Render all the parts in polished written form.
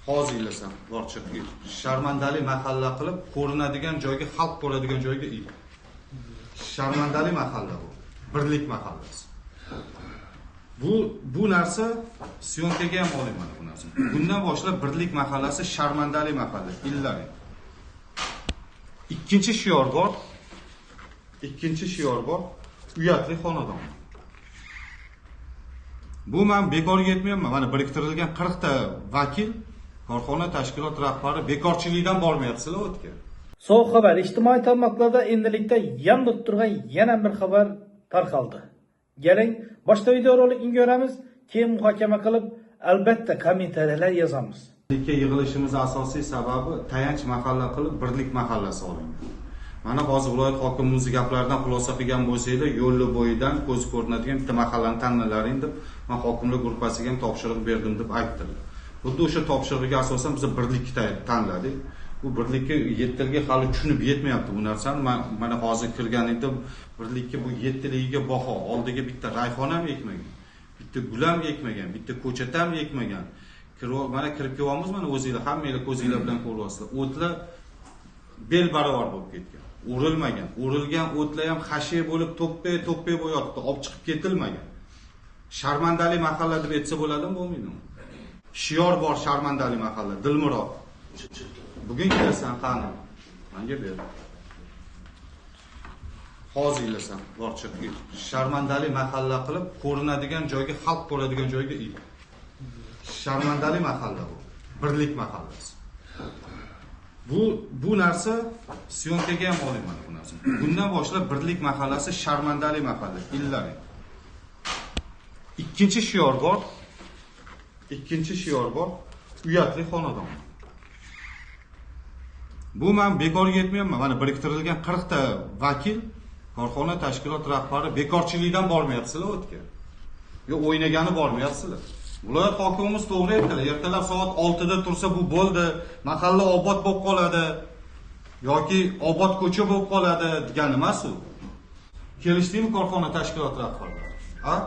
hozir eylasam borchiq sharmandali mahalla qilib ko'rinadigan joyga, xalq ko'radigan joyga ey. Sharmandali mahalla bu. Birlik mahallasi. Bu narsa syonkaga ham olayman bu narsa. Bundan boshlab Birlik mahallasi Sharmandali mahalla illari. Ikkinchi shior bor. Uyatli xonadon. Bu men bekorga aytmayapman. Mana biriktirilgan 40 ta vakil, korxona tashkilot rahbari bekorchilikdan bormayapsizlar o'tga. So'ng xabar ijtimoiy tarmoqlarda endilikda yonib turgan yana bir xabar tarqaldi. Keling, boshqa videorolikni ko'ramiz, keyin muhokama qilib, albatta kommentariyalar yozamiz. Birlikka yig'ilishimiz asosiy sababi tayanch mahalla qilib Birlik mahallasi olingan. Mana hozir viloyat hokimi o'zi gaplaridan xulosa qilgan bo'lsanglar, yo'l bo'yidan ko'z ko'rinadigan bitta mahallani tanlalaring deb, men hokimlar guruhiga ham topshiriq berdim deb aytdilar. Xuddi o'sha topshiriqqa asosan biz birlikni tanladik. Bu birlikka 7 yilga hali tushunib yetmayapti bu narsani. Mana hozir kirganingda birlikka bu 7 yilga baho, oldiga bitta rayhon ham ekmagan, bitta gul ham ekmagan, bitta ko'chat ham ekmagan. Mana kirib kelyapmiz, mana o'zingizlar hammanglar ko'zingizlar bilan ko'ryapsizlar. O'tlar bel barobar bo'lib ketgan. O'rilmagan. O'rilgan o'tlar ham hashiy bo'lib to'ppay bo'yotdi, olib chiqib ketilmagan. Sharmandali mahalla deb aytsa bo'ladimi, bo'lmaydimi? Shior bor Sharmandali mahalla, Dilmurod. Bugun kelasan qani? Menga ber. Hozir eylasam borchiq Sharmandali mahalla qilib ko'rinadigan joyga, xalq ko'radigan joyga ey. Sharmandali mahalla bu. Birlik mahallasi. Bu narsa syonkaga ham olayman bu narsa. Bundan boshlab Birlik mahallasi Sharmandali mahalla illari. Ikkinchi shior bor. Uyatli xonadon. Bu men bekorga aytmayapman. Mana biriktirilgan 40 ta vakil, korxona tashkilot rahbari bekorchilikdan bormayapsizlar o'tga. Yo o'ynagani bormayapsizlar. Viloyat hokimimiz to'g'ri aytdilar. Ertalab soat 6 da tursa bu bo'ldi, mahalla obod bo'lib qoladi yoki obod ko'cha bo'lib qoladi degani emas u. Kelishdingmi korxona tashkilot rahbarlari? Ha?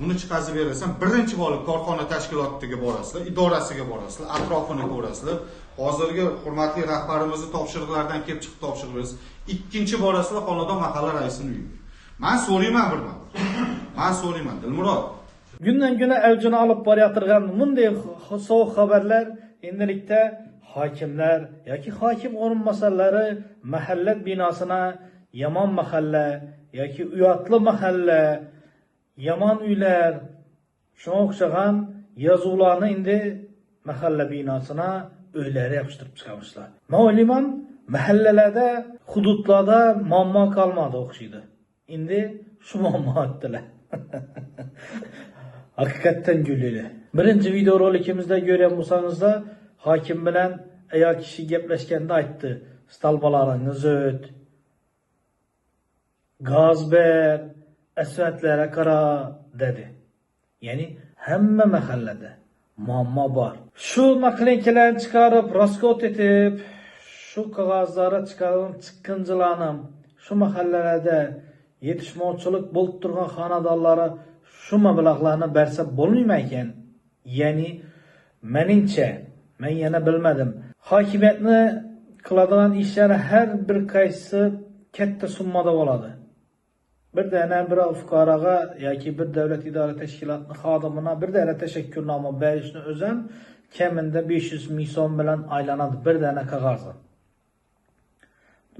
Buni chiqazib berasan, birinchi bo'lib korxona tashkilotiga borasizlar, idorasiga borasizlar, atrofini ko'rasizlar. Hozirgi hurmatli rahbarimizni topshiriqlardan kelib chiqib topshiriq berasiz. Ikkinchi borasizlar xonadon mahalla raisining uyiga. Men so'rayman, Dilmurod. Günden güne evcini alıp borayotgan bunday soğuk haberler endilikda hakimler yoki hokim o'rinbosarlari mahalle binasına yomon mahalla yoki uyatli mahalla, yomon uylar, shunga o'xshagan yozuvlarni endi mahalla binasına öylere yapıştırıp çıkarmışlar. Men o'ylayman, mahallalarda, hududlarda muammo qolmadi o'xshaydi. Endi shu muammo aytdilar. Hakikaten gülüyle. Birinci videorolikimizde görüyor musanız da hakim bilen ayol kişi gepleşkende aytdı. Stalbalarınız öt, gaz ber, esvetlere kara dedi. Yani hemme mahallede muamma var. Şu naklenkilerini çıkarıp, raskot edip, şu kağızlara çıkarıp, çıkıncılanım, şu mahallelerde yetişmovchilik bo'lib turgan xonadonlari shu mablag'larni bersa bo'lmaymi ekan? Ya'ni meningcha, men yana bilmadim. Hokimiyatni qiladigan ishlari har bir qaysi katta summada bo'ladi. Bir dana bir fuqaroga yoki bir davlat idora tashkilotining xodimina bir dana tashakkurnoma berishni o'zim kamida 500 ming so'm bilan aylanadi bir dana qog'ozi.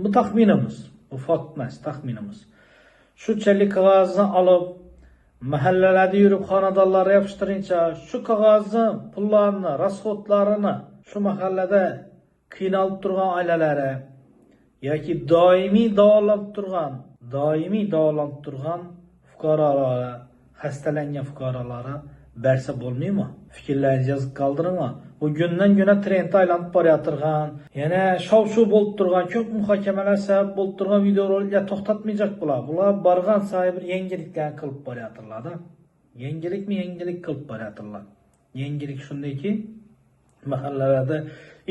Bu taxminimiz, bu fakt emas, taxminimiz. Şunchalik qog'ozni olib mahallalarda yurib xonadonlarga yapıştırınca şu qog'ozni, pullarni, rasxodlarini şu mahallada qiynalib turgan oilalari yoki doimiy davolanib turgan fuqarolar, xastalangan fuqarolarga bersa bo'lmaymi? Fikrlaringizni yozib qoldiringlar. Bu günden güne trend aylanib borayotgan, yana shov-shuv bo'lib turgan, ko'p muhokamalar sabab bo'lib turgan videoroliklar to'xtatmayacak bular. Bular borgan sahibi bir yangiliklarni qilib borayotganlar-da. Yangilik qilib borayotganlar. Yangilik shundayki, mahallalarda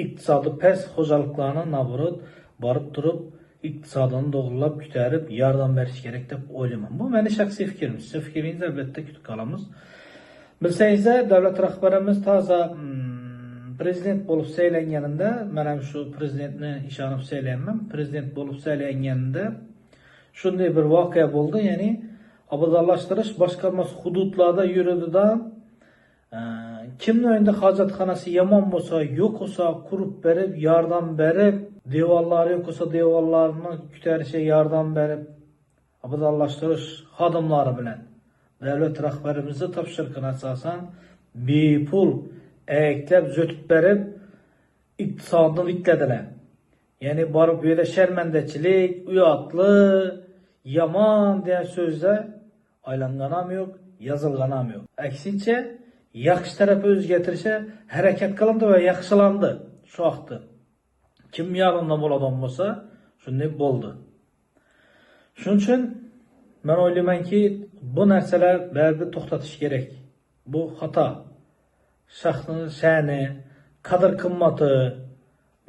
iqtisodiy past xo'jaliklarni naborot borib turib, iqtisodini to'g'rilab, ko'tarib, yordam berish kerak deb o'ylayman. Bu mening shaxsiy fikrim. Siz fikringizni albatta kutib qolamiz. Bilsangiz, davlat rahbarimiz toza prezident bo'lib saylanganida, men ham shu prezidentni ishonib saylayman. Prezident bo'lib saylanganida shunday bir voqea bo'ldi, ya'ni obodonlashtirish boshqarmasi hududlarda yurididan kimni endi hojatxonasi yomon bo'lsa, yo'q bo'lsa qurib berib, yordam berib, devorlari yo'q bo'lsa devorlarni ko'tarishga yordam berib, obodonlashtirish xodimlari bilan davlat rahbarimizni topshiriqqa asosan bepul eklab zötib berib iqtisodni tikladilar. Ya'ni borib bu yerda sharmandachilik, uyatli, yomon degan so'zlar aylangan ham yo'q, yozilgan ham yo'q. Aksincha yaxshi tarafga o'zgartirishga harakat qilindi va yaxshilandi shu vaqtda. Kim yordamda bo'ladigan bo'lsa, shunday bo'ldi. Shuning uchun men o'ylaymanki, bu narsalar baribir to'xtatish kerak. Bu xato. Shaxsning sha'ni, qadr qimmati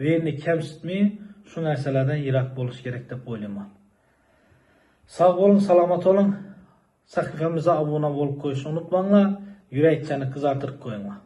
verini kamsitmay, shu narsalardan yiroq bo'lish kerak deb o'ylayman. Sog' bo'ling, salomat bo'ling. Sahifamizga obuna bo'lib qo'yishni unutmanglar. Yurakchani qizartirib qo'yinglar.